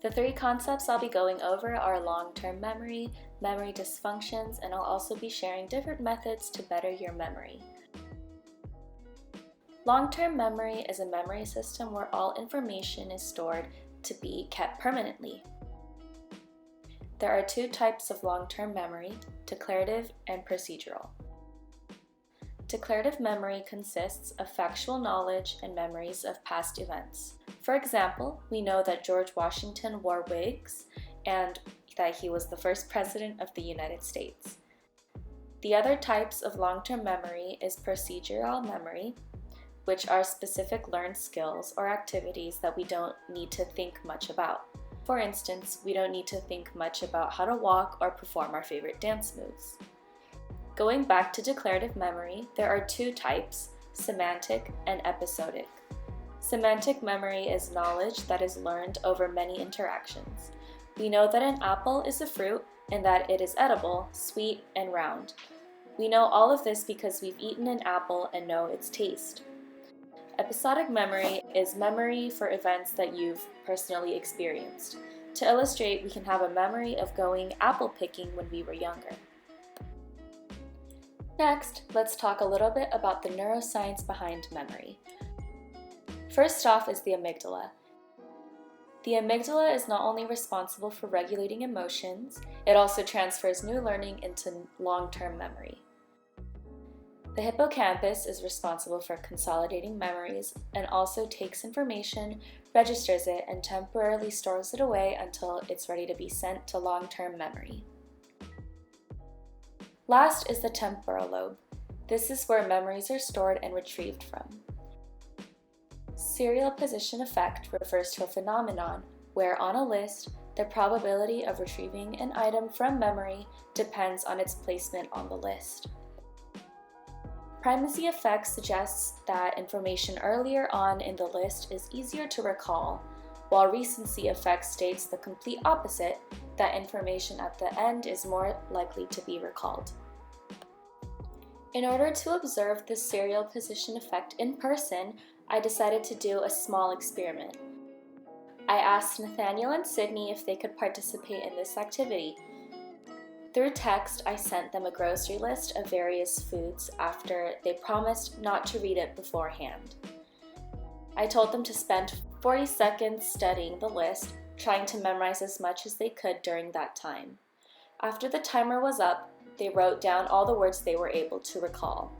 The three concepts I'll be going over are long-term memory, memory dysfunctions, and I'll also be sharing different methods to better your memory. Long-term memory is a memory system where all information is stored to be kept permanently. There are two types of long-term memory, declarative and procedural. Declarative memory consists of factual knowledge and memories of past events. For example, we know that George Washington wore wigs and that he was the first president of the United States. The other types of long-term memory is procedural memory, which are specific learned skills or activities that we don't need to think much about. For instance, we don't need to think much about how to walk or perform our favorite dance moves. Going back to declarative memory, there are two types, semantic and episodic. Semantic memory is knowledge that is learned over many interactions. We know that an apple is a fruit and that it is edible, sweet, and round. We know all of this because we've eaten an apple and know its taste. Episodic memory is memory for events that you've personally experienced. To illustrate, we can have a memory of going apple picking when we were younger. Next, let's talk a little bit about the neuroscience behind memory. First off is the amygdala. The amygdala is not only responsible for regulating emotions, it also transfers new learning into long-term memory. The hippocampus is responsible for consolidating memories and also takes information, registers it, and temporarily stores it away until it's ready to be sent to long-term memory. Last is the temporal lobe. This is where memories are stored and retrieved from. Serial position effect refers to a phenomenon where on a list, the probability of retrieving an item from memory depends on its placement on the list. Primacy effect suggests that information earlier on in the list is easier to recall, while recency effect states the complete opposite, that information at the end is more likely to be recalled. In order to observe the serial position effect in person, I decided to do a small experiment. I asked Nathaniel and Sydney if they could participate in this activity. Through text, I sent them a grocery list of various foods after they promised not to read it beforehand. I told them to spend 40 seconds studying the list, trying to memorize as much as they could during that time. After the timer was up, they wrote down all the words they were able to recall.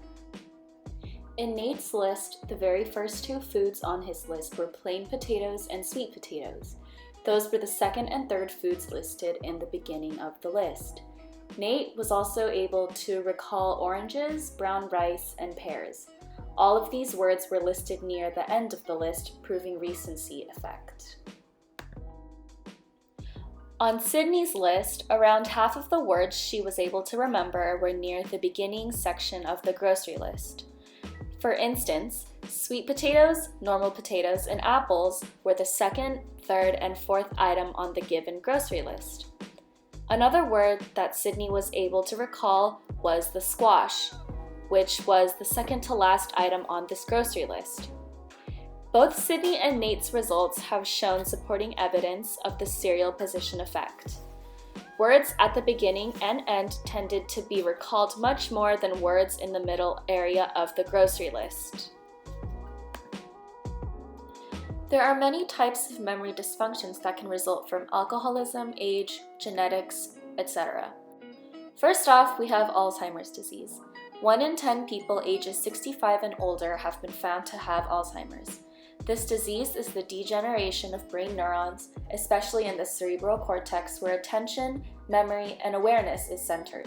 In Nate's list, the very first two foods on his list were plain potatoes and sweet potatoes. Those were the second and third foods listed in the beginning of the list. Nate was also able to recall oranges, brown rice, and pears. All of these words were listed near the end of the list, proving recency effect. On Sydney's list, around half of the words she was able to remember were near the beginning section of the grocery list. For instance, sweet potatoes, normal potatoes, and apples were the second, third, and fourth item on the given grocery list. Another word that Sydney was able to recall was the squash, which was the second to last item on this grocery list. Both Sydney and Nate's results have shown supporting evidence of the serial position effect. Words at the beginning and end tended to be recalled much more than words in the middle area of the grocery list. There are many types of memory dysfunctions that can result from alcoholism, age, genetics, etc. First off, we have Alzheimer's disease. 1 in 10 people ages 65 and older have been found to have Alzheimer's. This disease is the degeneration of brain neurons, especially in the cerebral cortex where attention, memory, and awareness is centered.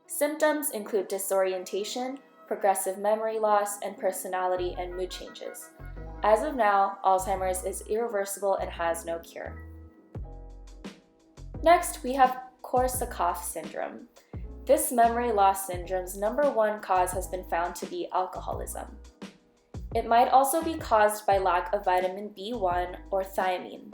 Symptoms include disorientation, progressive memory loss, and personality and mood changes. As of now, Alzheimer's is irreversible and has no cure. Next, we have Korsakoff syndrome. This memory loss syndrome's number one cause has been found to be alcoholism. It might also be caused by lack of vitamin B1 or thiamine.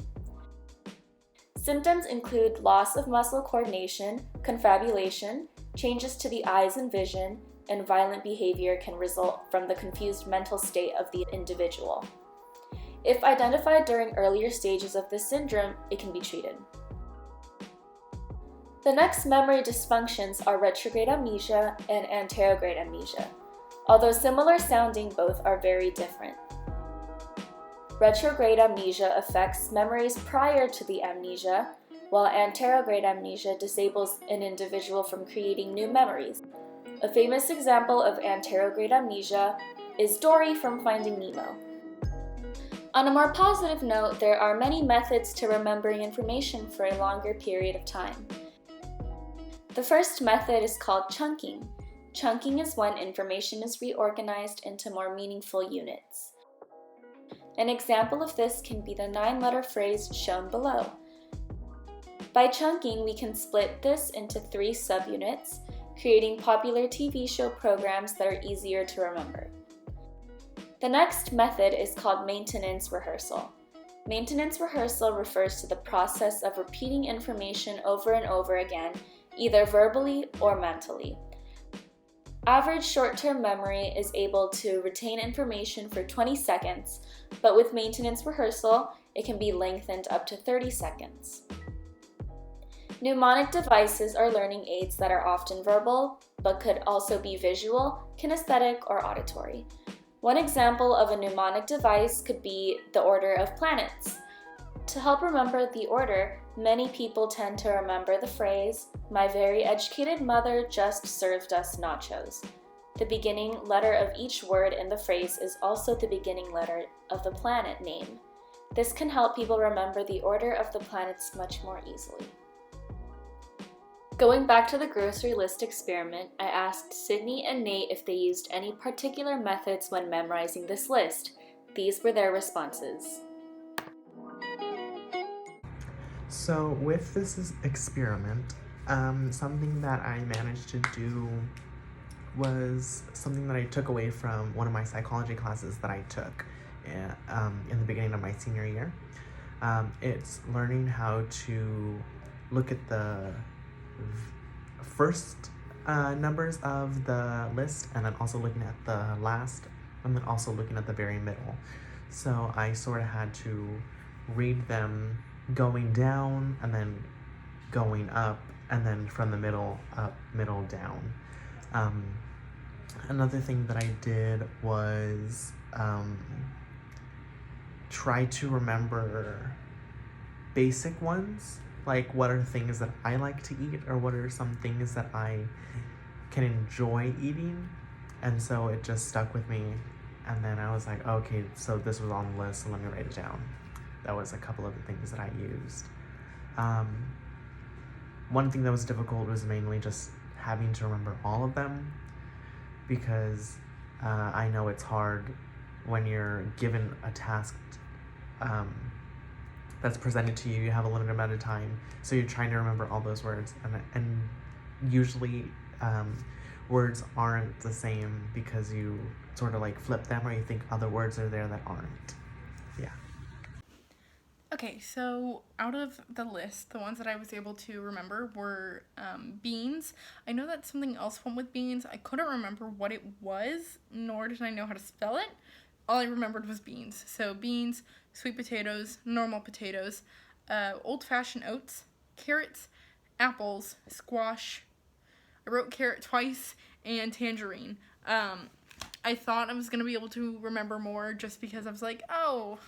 Symptoms include loss of muscle coordination, confabulation, changes to the eyes and vision, and violent behavior can result from the confused mental state of the individual. If identified during earlier stages of this syndrome, it can be treated. The next memory dysfunctions are retrograde amnesia and anterograde amnesia. Although similar sounding, both are very different. Retrograde amnesia affects memories prior to the amnesia, while anterograde amnesia disables an individual from creating new memories. A famous example of anterograde amnesia is Dory from Finding Nemo. On a more positive note, there are many methods to remembering information for a longer period of time. The first method is called chunking. Chunking is when information is reorganized into more meaningful units. An example of this can be the 9-letter phrase shown below. By chunking, we can split this into 3 subunits, creating popular TV show programs that are easier to remember. The next method is called maintenance rehearsal. Maintenance rehearsal refers to the process of repeating information over and over again, either verbally or mentally. Average short-term memory is able to retain information for 20 seconds, but with maintenance rehearsal, it can be lengthened up to 30 seconds. Mnemonic devices are learning aids that are often verbal, but could also be visual, kinesthetic, or auditory. One example of a mnemonic device could be the order of planets. To help remember the order, many people tend to remember the phrase, "My very educated mother just served us nachos." The beginning letter of each word in the phrase is also the beginning letter of the planet name. This can help people remember the order of the planets much more easily. Going back to the grocery list experiment, I asked Sydney and Nate if they used any particular methods when memorizing this list. These were their responses. So with this experiment, something that I managed to do was something that I took away from one of my psychology classes that I took in the beginning of my senior year. It's learning how to look at the first numbers of the list, and then also looking at the last, and then also looking at the very middle. So I sort of had to read them going down and then going up, and then from the middle up, middle down. Another thing that I did was try to remember basic ones, like what are things that I like to eat, or what are some things that I can enjoy eating. And so it just stuck with me, and then I was like, okay, so this was on the list, so let me write it down. That was a couple of the things that I used. One thing that was difficult was mainly just having to remember all of them, because I know it's hard when you're given a task that's presented to you. You have a limited amount of time, so you're trying to remember all those words, and usually words aren't the same because you sort of like flip them, or you think other words are there that aren't. Yeah. Okay, so out of the list, the ones that I was able to remember were beans. I know that something else went with beans. I couldn't remember what it was, nor did I know how to spell it. All I remembered was beans. So beans, sweet potatoes, normal potatoes, old-fashioned oats, carrots, apples, squash. I wrote carrot twice, and tangerine. I thought I was going to be able to remember more just because I was like, oh,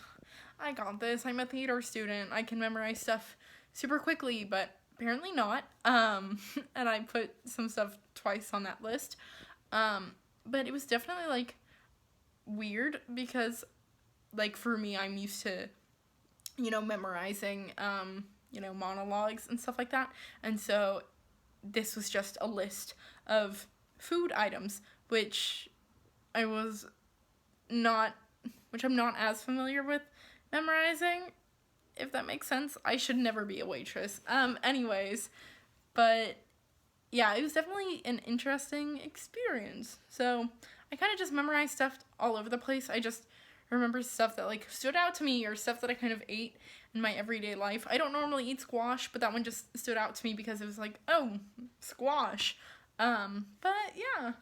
I got this. I'm a theater student. I can memorize stuff super quickly, but apparently not. And I put some stuff twice on that list. But it was definitely, like, weird because, like, for me, I'm used to, memorizing, monologues and stuff like that. And so this was just a list of food items, which I'm not as familiar with memorizing, if that makes sense. I should never be a waitress. Anyways, but yeah, it was definitely an interesting experience. So I kind of just memorized stuff all over the place. I just remember stuff that like stood out to me, or stuff that I kind of ate in my everyday life. I don't normally eat squash, but that one just stood out to me because it was like, oh, squash. But yeah.